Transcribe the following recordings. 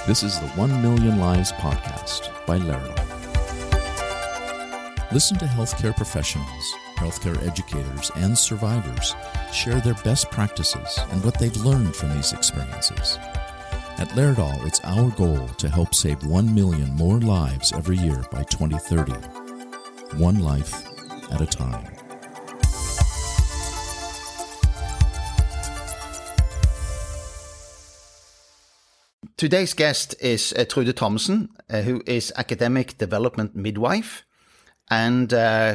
This is the 1 Million Lives podcast by Laerdal. Listen to healthcare professionals, healthcare educators, and survivors share their best practices and what they've learned from these experiences. At Laerdal, it's our goal to help save 1 million more lives every year by 2030. One life at a time. Today's guest is Trude Thommessen, who is Academic Development Midwife and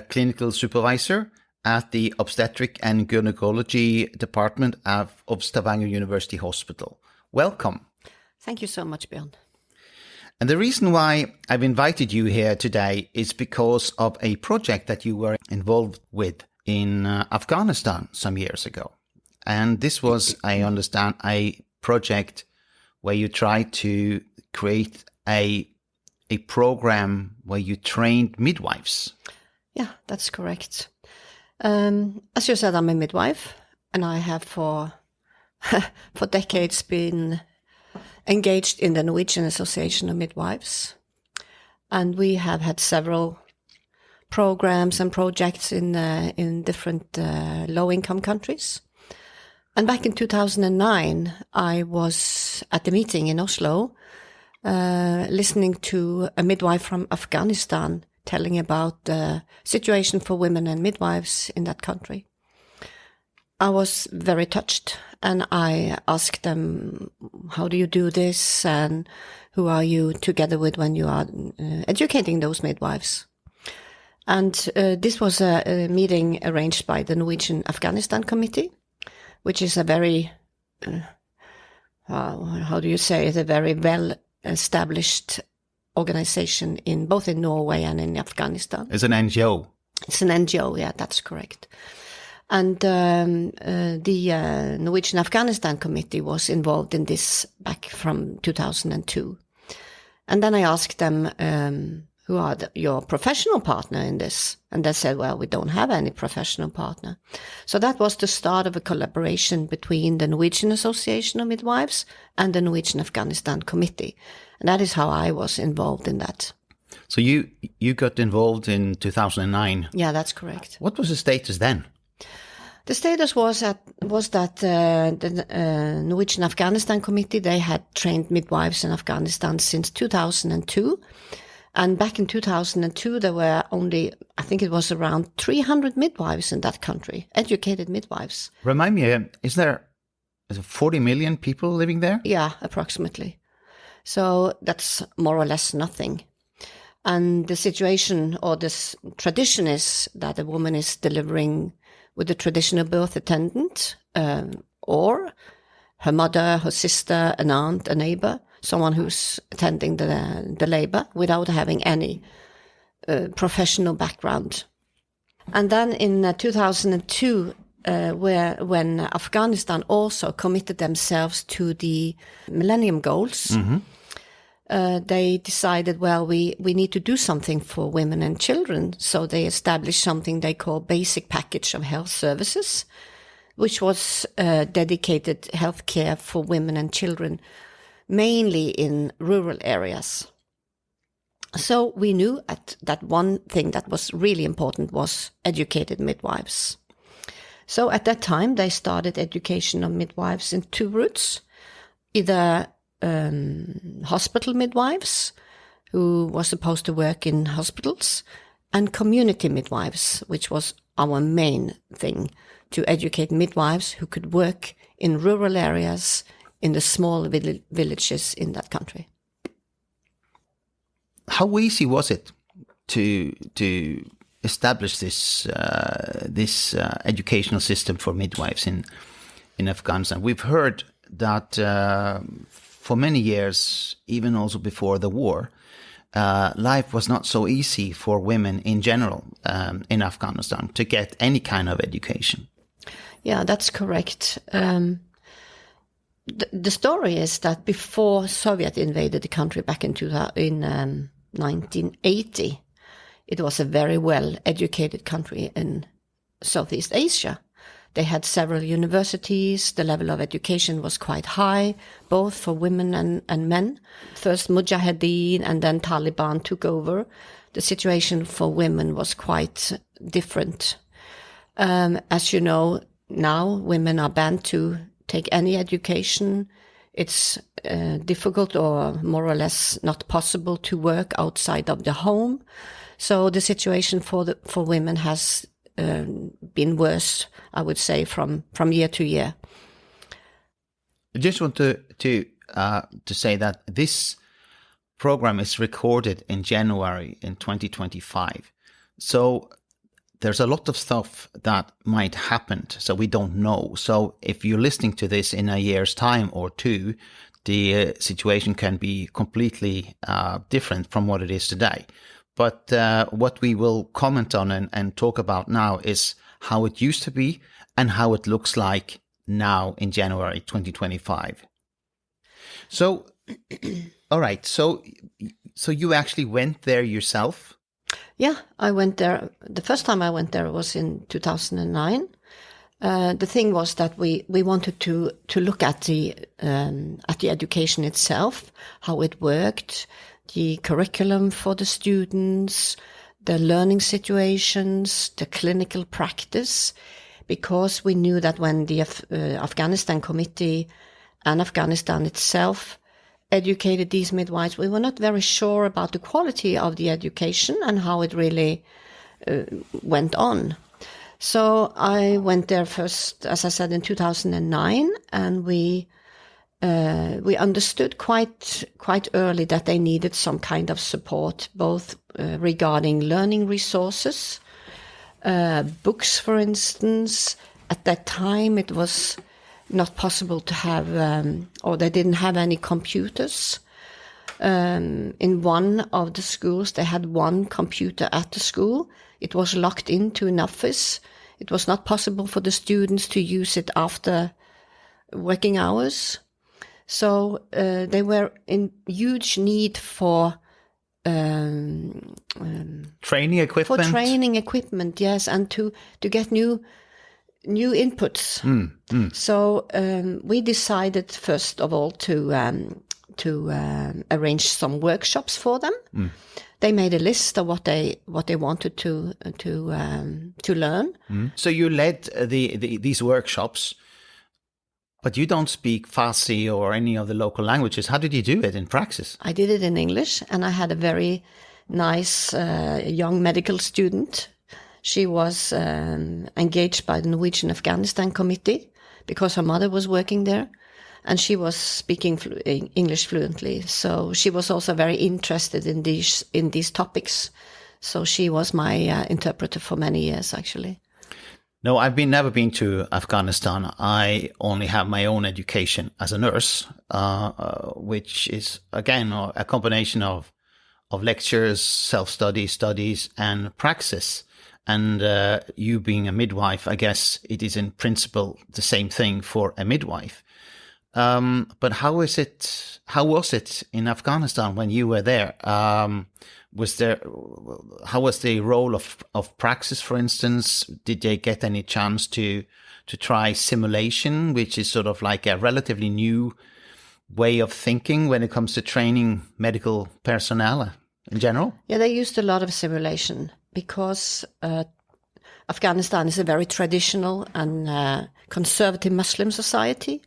Clinical Supervisor at the Obstetric and Gynecology Department of Stavanger University Hospital. Welcome. Thank you so much, Björn. And the reason why I've invited you here today is because of a project that you were involved with in Afghanistan some years ago. And this was, I understand, a project where you tried to create a program where you trained midwives. Yeah, that's correct. As you said, I'm a midwife, and I have for decades been engaged in the Norwegian Association of Midwives. And we have had several programs and projects in different low-income countries. And back in 2009, I was at the meeting in Oslo, listening to a midwife from Afghanistan telling about the situation for women and midwives in that country. I was very touched, and I asked them, how do you do this, and who are you together with when you are educating those midwives? And this was a meeting arranged by the Norwegian Afghanistan Committee, which is a very, a very well-established organization in both in Norway and in Afghanistan. It's an NGO. It's an NGO, yeah, that's correct. And the Norwegian Afghanistan Committee was involved in this back from 2002. And then I asked them, who are your professional partner in this? And they said, well, we don't have any professional partner. So that was the start of a collaboration between the Norwegian Association of Midwives and the Norwegian Afghanistan Committee. And that is how I was involved in that. So you got involved in 2009. Yeah, that's correct. What was the status then? The status was that the Norwegian Afghanistan Committee, they had trained midwives in Afghanistan since 2002. And back in 2002, there were only, I think it was around 300 midwives in that country, educated midwives. Remind me, is there 40 million people living there? Yeah, approximately. So that's more or less nothing. And the situation or this tradition is that a woman is delivering with a traditional birth attendant, or her mother, her sister, an aunt, a neighbor, someone who's attending the labor without having any professional background. And then in 2002, when Afghanistan also committed themselves to the Millennium Goals, they decided, well, we need to do something for women and children. So they established something they call Basic Package of Health Services, which was dedicated healthcare for women and children, mainly in rural areas. So we knew that one thing that was really important was educated midwives. So at that time, they started education of midwives in two routes, either hospital midwives, who was supposed to work in hospitals, and community midwives, which was our main thing, to educate midwives who could work in rural areas, in the small villages in that country. How easy was it to establish this educational system for midwives in Afghanistan? We've heard that for many years, even also before the war, life was not so easy for women in general in Afghanistan to get any kind of education. Yeah, that's correct. The story is that before Soviet invaded the country back in 1980, it was a very well-educated country in Southeast Asia. They had several universities. The level of education was quite high, both for women and men. First Mujahideen and then Taliban took over. The situation for women was quite different. As you know, now women are banned to take any education. It's difficult or more or less not possible to work outside of the home. So the situation for women has been worse, I would say, from year to year. I just want to say that this program is recorded in January in 2025. So there's a lot of stuff that might happen, so we don't know. So if you're listening to this in a year's time or two, the situation can be completely different from what it is today. But what we will comment on and talk about now is how it used to be and how it looks like now in January 2025. So, all right. So you actually went there yourself? Yeah, I went there. The first time I went there was in 2009. The thing was that we wanted to look at the education itself, how it worked, the curriculum for the students, the learning situations, the clinical practice, because we knew that when the Afghanistan committee and Afghanistan itself educated these midwives, we were not very sure about the quality of the education and how it really went on. So I went there first, as I said, in 2009, and we understood quite early that they needed some kind of support, both regarding learning resources, books, for instance. At that time, it was not possible to have, or they didn't have any computers. In one of the schools, they had one computer at the school. It was locked into an office. It was not possible for the students to use it after working hours. So they were in huge need for training equipment. For training equipment, yes, and to get new inputs. So we decided first of all to arrange some workshops for them. They made a list of what they wanted to learn. So you led these workshops. But you don't speak Farsi or any of the local languages. How did you do it in practice? I did it in English, and I had a very nice young medical student. She was engaged by the Norwegian Afghanistan committee because her mother was working there, and she was speaking English fluently. So she was also very interested in these topics. So she was my interpreter for many years, actually. No, I've never been to Afghanistan. I only have my own education as a nurse, which is, again, a combination of lectures, self-study, studies, and praxis. And you being a midwife, I guess it is in principle the same thing for a midwife. But how was it in Afghanistan when you were there? How was the role of praxis, for instance? Did they get any chance to try simulation, which is sort of like a relatively new way of thinking when it comes to training medical personnel in general? Yeah, they used a lot of simulation because Afghanistan is a very traditional and conservative Muslim society.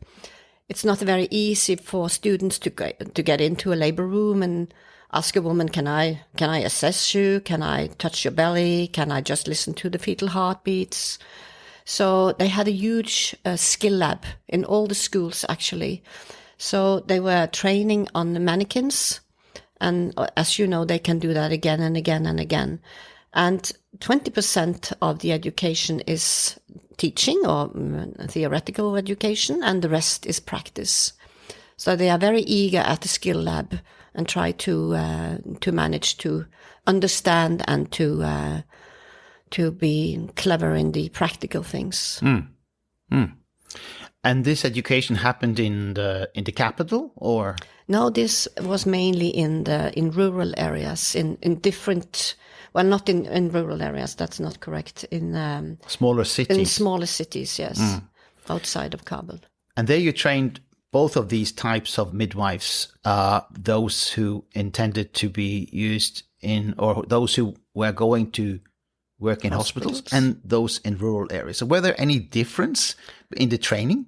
It's not very easy for students to get into a labor room and ask a woman, can I assess you? Can I touch your belly? Can I just listen to the fetal heartbeats? So they had a huge skill lab in all the schools, actually. So they were training on the mannequins. And as you know, they can do that again and again and again. And 20% of the education is teaching or theoretical education, and the rest is practice. So they are very eager at the skill lab and try to manage to understand and to be clever in the practical things. And this education happened in the capital, or? No, this was mainly in rural areas, in different. Well, not in rural areas. That's not correct. In smaller cities. In smaller cities, yes, outside of Kabul. And there you trained both of these types of midwives, those who intended to be used in, or those who were going to work in hospitals, and those in rural areas. So were there any difference in the training?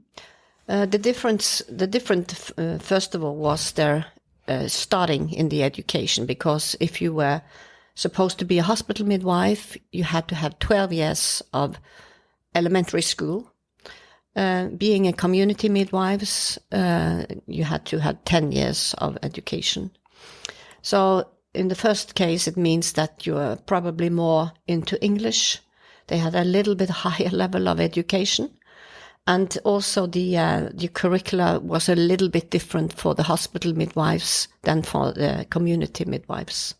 The difference, first of all, was their starting in the education, because if you were supposed to be a hospital midwife, you had to have 12 years of elementary school. Being a community midwives, you had to have 10 years of education. So in the first case, it means that you're probably more into English. They had a little bit higher level of education. And also the curricula was a little bit different for the hospital midwives than for the community midwives.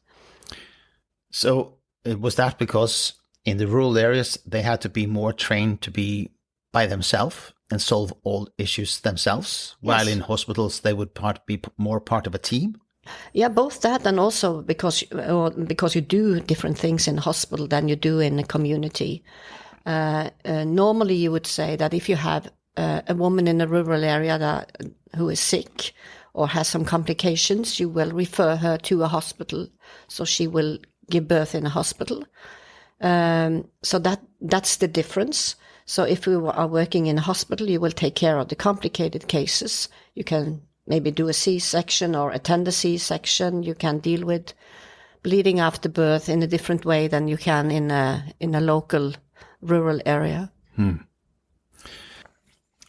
So was that because in the rural areas, they had to be more trained to be by themselves and solve all issues themselves, while in hospitals they would be more part of a team? Yeah, both that and also because you do different things in hospital than you do in a community. Normally you would say that if you have a woman in a rural area who is sick or has some complications, you will refer her to a hospital, so she will give birth in a hospital. So that's the difference. So if you are working in a hospital, you will take care of the complicated cases. You can maybe do a C-section or attend a C-section. You can deal with bleeding after birth in a different way than you can in a local rural area.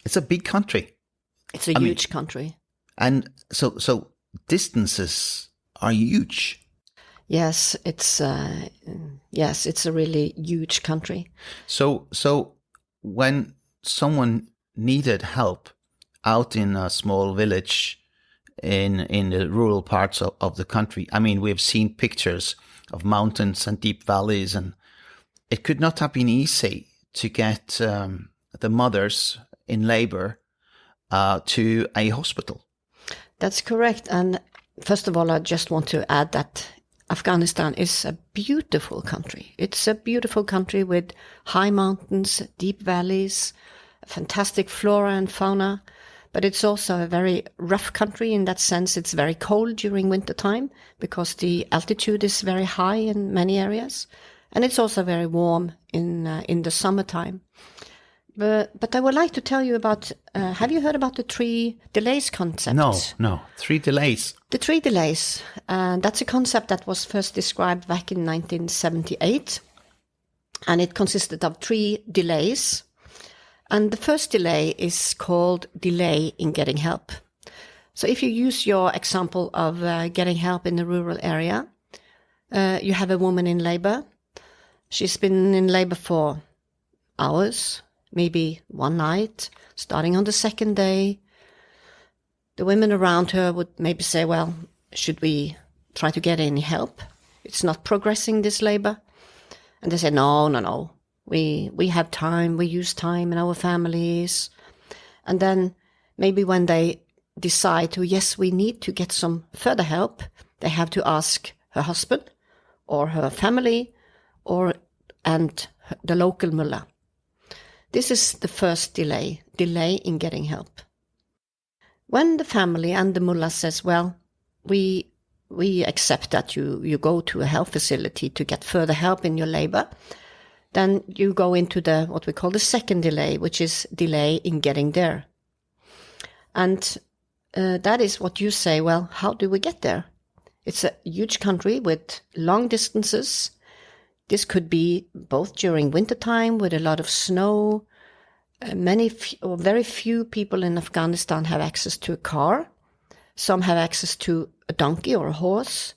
It's a big country. It's a huge country. And so distances are huge. Yes, it's a really huge country. So when someone needed help out in a small village in the rural parts of the country, I mean, we've seen pictures of mountains and deep valleys, and it could not have been easy to get the mothers in labor to a hospital. That's correct. And first of all, I just want to add that Afghanistan is a beautiful country. It's a beautiful country with high mountains, deep valleys, fantastic flora and fauna. But it's also a very rough country in that sense. It's very cold during winter time because the altitude is very high in many areas. And it's also very warm in the summertime. But I would like to tell you about, have you heard about the 3 delays concept? No. 3 delays. The 3 delays. That's a concept that was first described back in 1978. And it consisted of 3 delays. And the first delay is called delay in getting help. So if you use your example of getting help in a rural area, you have a woman in labor. She's been in labor for hours, maybe one night, starting on the second day. The women around her would maybe say, well, should we try to get any help? It's not progressing, this labor. And they say, no. We have time, we use time in our families. And then maybe when they decide yes, we need to get some further help, they have to ask her husband or her family and the local mullah. This is the first delay in getting help. When the family and the mullah says, well, we accept that you go to a health facility to get further help in your labor, then you go into what we call the second delay, which is delay in getting there. And that is what you say, well, how do we get there? It's a huge country with long distances. This could be both during wintertime with a lot of snow. Very few people in Afghanistan have access to a car. Some have access to a donkey or a horse,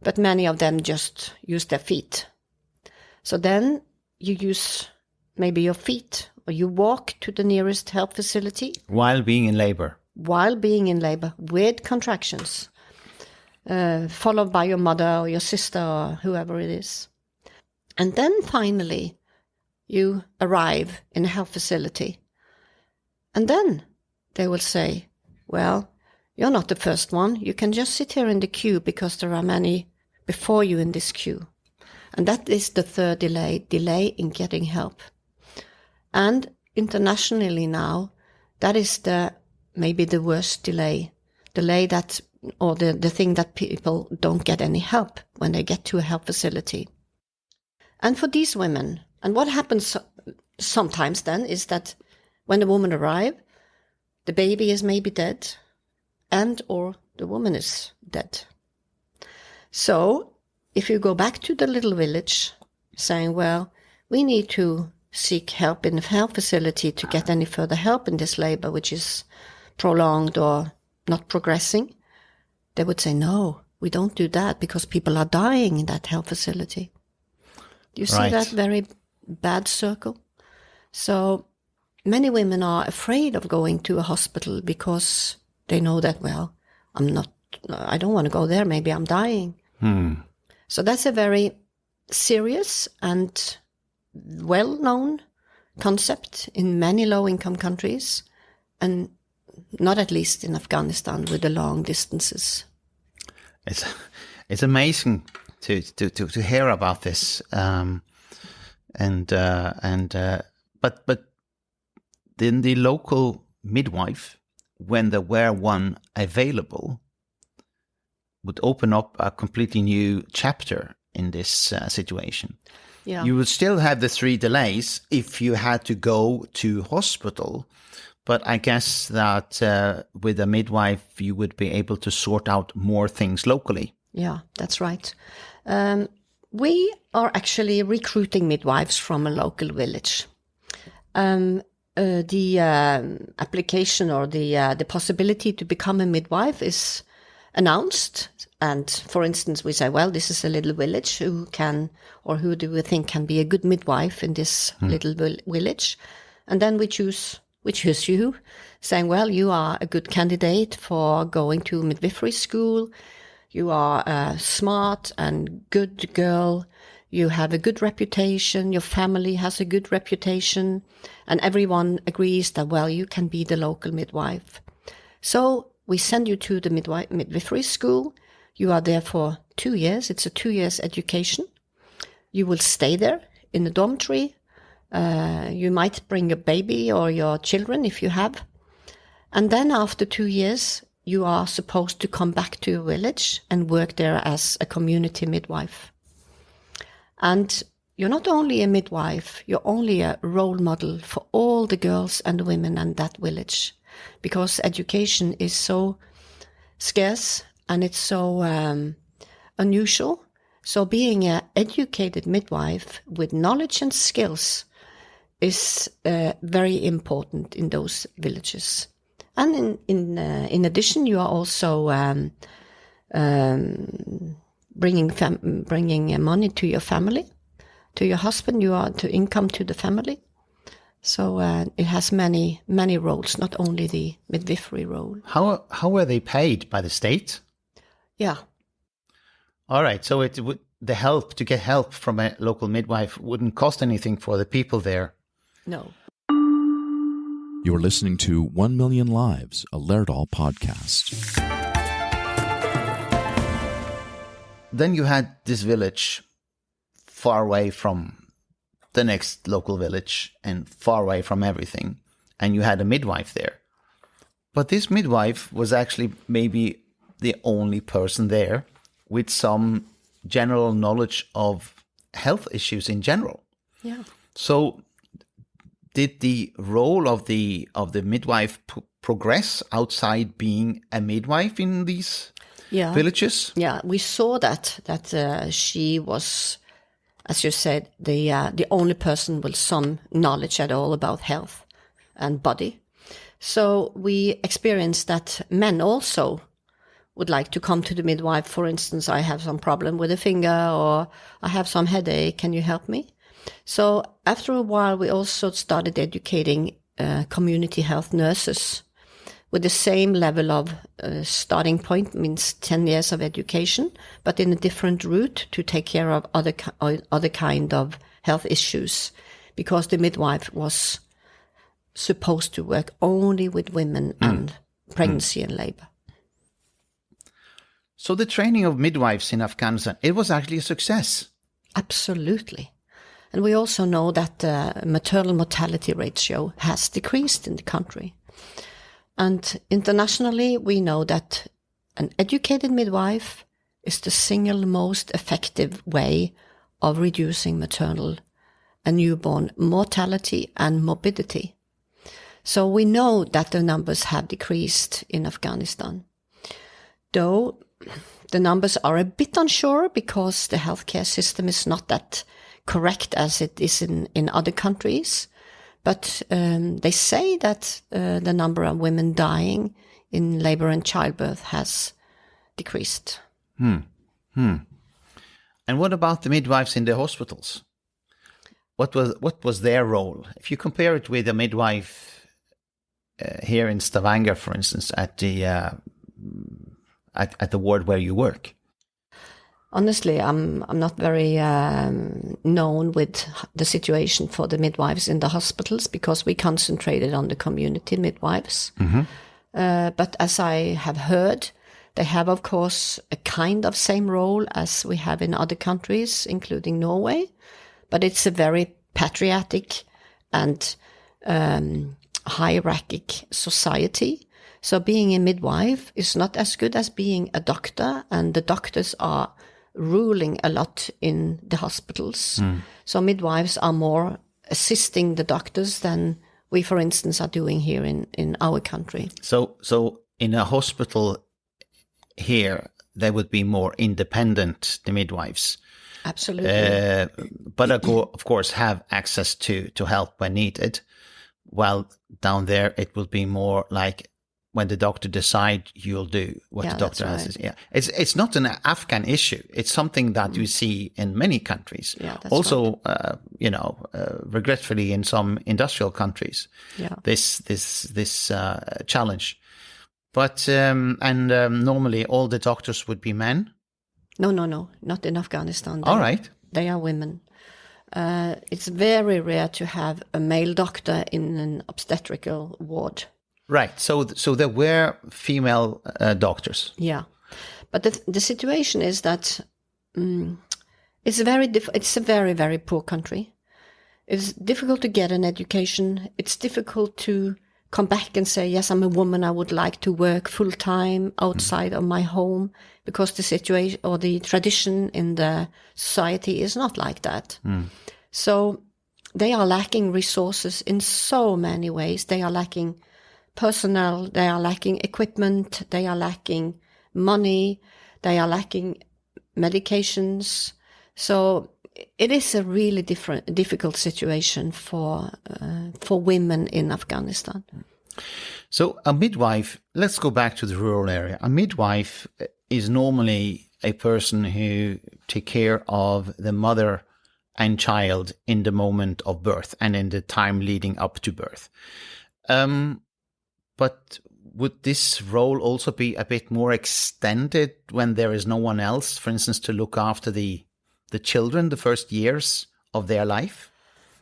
but many of them just use their feet. So then you use maybe your feet, or you walk to the nearest help facility. While being in labor. While being in labor, with contractions, followed by your mother or your sister or whoever it is. And then finally, you arrive in a health facility. And then they will say, well, you're not the first one. You can just sit here in the queue because there are many before you in this queue. And that is the third delay in getting help. And internationally now, that is maybe the worst delay that, or the thing that people don't get any help when they get to a health facility. And for these women, and what happens sometimes then is that when the woman arrives, the baby is maybe dead, and or the woman is dead. So if you go back to the little village saying, well, we need to seek help in the health facility to get any further help in this labor, which is prolonged or not progressing, they would say, no, we don't do that because people are dying in that health facility. You see that very bad circle? So many women are afraid of going to a hospital because they know that, well, I don't want to go there, maybe I'm dying. So that's a very serious and well-known concept in many low-income countries, and not at least in Afghanistan with the long distances. It's amazing to hear about this, but then the local midwife, when there were one available, would open up a completely new chapter in this situation. Yeah. You would still have the 3 delays if you had to go to hospital, but I guess that with a midwife, you would be able to sort out more things locally. Yeah, that's right. We are actually recruiting midwives from a local village. The application or the possibility to become a midwife is announced. And for instance, we say, well, this is a little village. Who do we think can be a good midwife in this little village? And then we choose you, saying, well, you are a good candidate for going to midwifery school. You are a smart and good girl. You have a good reputation. Your family has a good reputation. And everyone agrees that, well, you can be the local midwife. So we send you to the midwifery school. You are there for 2 years. It's a 2 years education. You will stay there in the dormitory. You might bring a baby or your children if you have. And then after 2 years, you are supposed to come back to your village and work there as a community midwife. And you're not only a midwife, you're only a role model for all the girls and the women in that village, because education is so scarce and it's so unusual. So being an educated midwife with knowledge and skills is very important in those villages. And in addition, you are also bringing money to your family, to your husband. You are to income to the family. So it has many roles, not only the midwifery role. How are they paid by the state? Yeah. All right. So to get help from a local midwife wouldn't cost anything for the people there. No. You're listening to 1 Million Lives, a Laerdal podcast. Then you had this village far away from the next local village and far away from everything. And you had a midwife there. But this midwife was actually maybe the only person there with some general knowledge of health issues in general. Yeah. So did the role of the midwife progress outside being a midwife in these villages? Yeah, we saw that she was, as you said, the only person with some knowledge at all about health and body. So we experienced that men also would like to come to the midwife. For instance, I have some problem with a finger, or I have some headache. Can you help me? So after a while, we also started educating community health nurses with the same level of starting point, means 10 years of education, but in a different route to take care of other kind of health issues, because the midwife was supposed to work only with women and pregnancy and labor. So the training of midwives in Afghanistan, it was actually a success. Absolutely. And we also know that the maternal mortality ratio has decreased in the country. And internationally, we know that an educated midwife is the single most effective way of reducing maternal and newborn mortality and morbidity. So we know that the numbers have decreased in Afghanistan. Though the numbers are a bit unsure because the healthcare system is not that correct as it is in other countries. But they say that the number of women dying in labor and childbirth has decreased. And what about the midwives in the hospitals? What was their role? If you compare it with a midwife here in Stavanger, for instance, at the ward where you work. Honestly, I'm not very known with the situation for the midwives in the hospitals because we concentrated on the community midwives. But as I have heard, they have, of course, a kind of same role as we have in other countries, including Norway. But it's a very patriotic and hierarchic society. So being a midwife is not as good as being a doctor, and the doctors are ruling a lot in the hospitals. So midwives are more assisting the doctors than we, for instance, are doing here in our country. So in a hospital here, they would be more independent, the midwives. Absolutely. But of course have access to help when needed. While down there, it will be more like when the doctor decides, you'll do what the doctor has. Right. It's not an Afghan issue. It's something that you see in many countries. Yeah, that's also, regretfully, in some industrial countries, this challenge. But normally all the doctors would be men. No, not in Afghanistan. All right, they are women. It's very rare to have a male doctor in an obstetrical ward. Right. So there were female doctors. Yeah, but the situation is that it's a very, very poor country. It's difficult to get an education. It's difficult to come back and say, yes, I'm a woman. I would like to work full time outside of my home, because the situation or the tradition in the society is not like that. So they are lacking resources in so many ways. They are lacking personnel, they are lacking equipment, they are lacking money, they are lacking medications. So it is a really difficult situation for women in Afghanistan. So a midwife, let's go back to the rural area. A midwife is normally a person who takes care of the mother and child in the moment of birth and in the time leading up to birth. But would this role also be a bit more extended when there is no one else, for instance, to look after the children the first years of their life?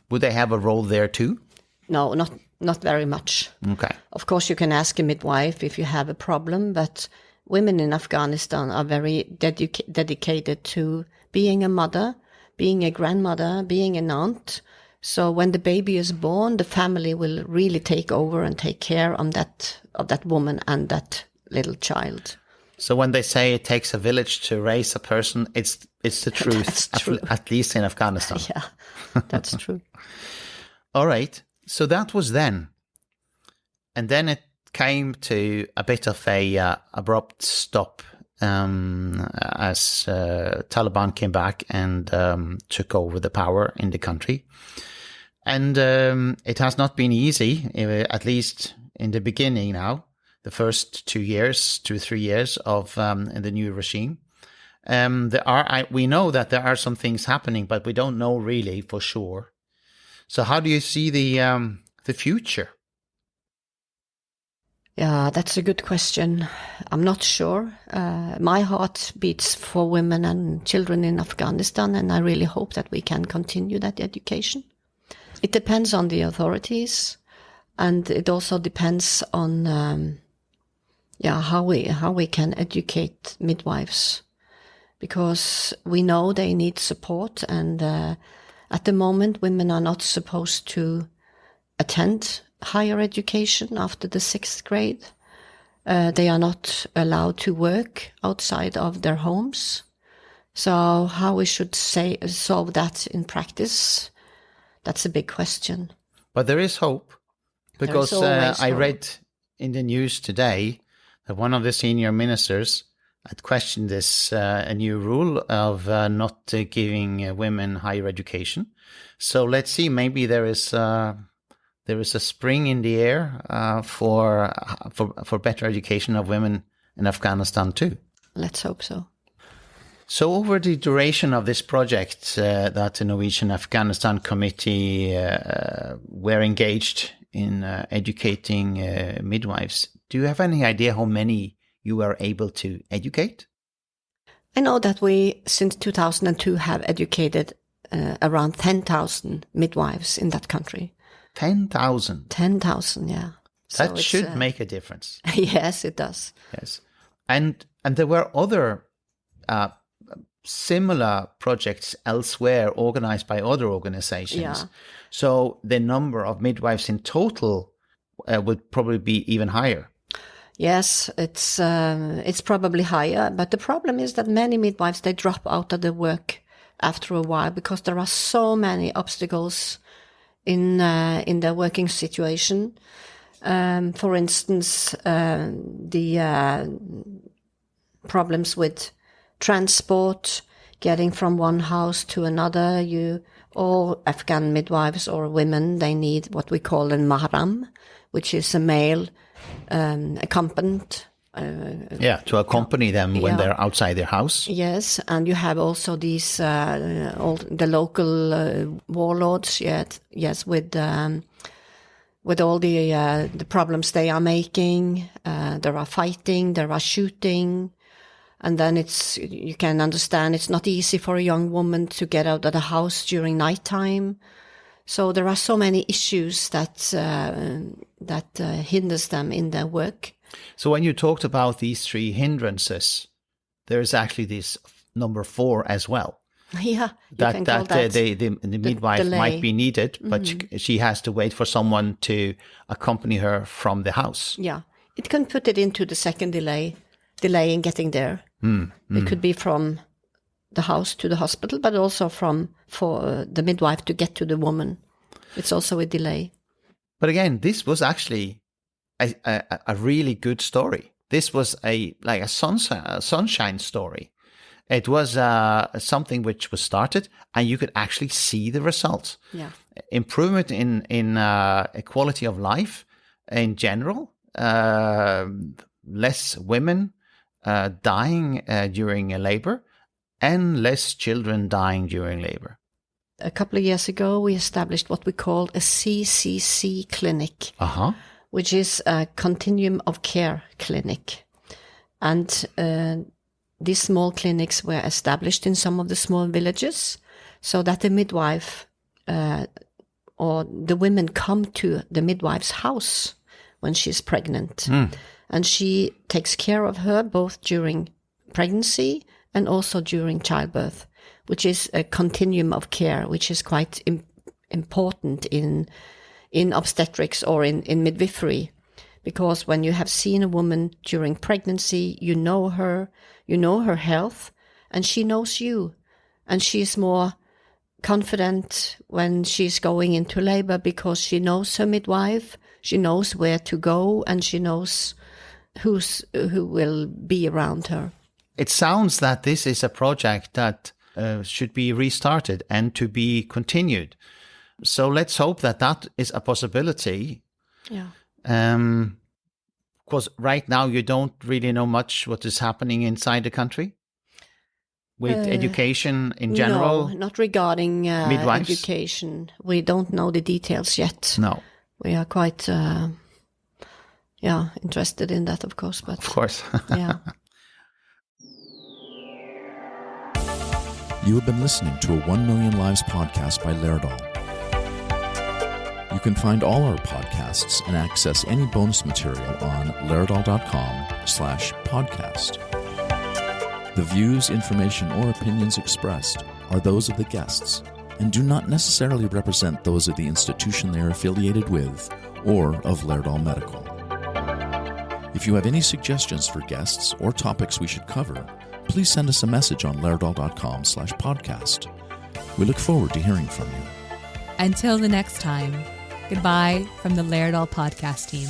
Would they have a role there too? No, not very much. Okay. Of course, you can ask a midwife if you have a problem, but women in Afghanistan are very dedicated to being a mother, being a grandmother, being an aunt. So when the baby is born, the family will really take over and take care of that woman and that little child. So when they say it takes a village to raise a person, it's the truth, That's true. at least in Afghanistan. Yeah, that's true. All right. So that was then. And then it came to a bit of a abrupt stop as Taliban came back and took over the power in the country. And it has not been easy, at least in the beginning now, the first 3 years of the new regime. We know that there are some things happening, but we don't know really for sure. So how do you see the future? Yeah, that's a good question. I'm not sure. My heart beats for women and children in Afghanistan, and I really hope that we can continue that education. It depends on the authorities, and it also depends on how we can educate midwives, because we know they need support. And at the moment, women are not supposed to attend higher education after the 6th grade. They are not allowed to work outside of their homes. So how we should solve that in practice, that's a big question. But there is hope, because I hope. read in the news today that one of the senior ministers had questioned this a new rule of not giving women higher education. So let's see, maybe there is a spring in the air for better education of women in Afghanistan too. Let's hope so. So over the duration of this project that the Norwegian Afghanistan Committee were engaged in educating midwives, do you have any idea how many you were able to educate? I know that we, since 2002, have educated around 10,000 midwives in that country. 10,000? 10,000, yeah. That should make a difference. Yes, it does. Yes. And there were other similar projects elsewhere organized by other organizations. Yeah. So the number of midwives in total would probably be even higher. Yes, it's probably higher. But the problem is that many midwives, they drop out of the work after a while because there are so many obstacles in their working situation. For instance, the problems with transport, getting from one house to another. All Afghan midwives or women, they need what we call a mahram, which is a male accompanied. To accompany them when they're outside their house. Yes, and you have also these all the local warlords. Yes, with all the problems they are making. There are fighting, there are shooting. And then you can understand it's not easy for a young woman to get out of the house during nighttime. So there are so many issues that hinders them in their work. So when you talked about these 3 hindrances, there's actually this number 4 as well. Yeah, that the midwife might be needed, but she has to wait for someone to accompany her from the house. Yeah, it can put it into the second delay in getting there. It could be from the house to the hospital, but also for the midwife to get to the woman. It's also a delay. But again, this was actually a really good story. This was a sunshine story. It was something which was started, and you could actually see the results. Yeah, improvement in quality of life in general. Less women dying during labor, and less children dying during labor. A couple of years ago, we established what we call a CCC clinic, which is a continuum of care clinic. And these small clinics were established in some of the small villages so that the midwife or the women come to the midwife's house when she's pregnant. And she takes care of her both during pregnancy and also during childbirth, which is a continuum of care, which is quite important in obstetrics or in midwifery. Because when you have seen a woman during pregnancy, you know her health, and she knows you. And she's more confident when she's going into labor because she knows her midwife, she knows where to go, and she knows who will be around her. It sounds that this is a project that should be restarted and to be continued. So let's hope that is a possibility. Yeah. Because right now you don't really know much what is happening inside the country with education in general. No, not regarding midwives? Education. We don't know the details yet. No. We are quite interested in that, of course. But of course. Yeah. You have been listening to a 1 Million Lives podcast by Laerdal. You can find all our podcasts and access any bonus material on laerdal.com/podcast. The views, information, or opinions expressed are those of the guests and do not necessarily represent those of the institution they are affiliated with or of Laerdal Medical. If you have any suggestions for guests or topics we should cover, please send us a message on laerdal.com/podcast. We look forward to hearing from you. Until the next time, goodbye from the Laerdal podcast team.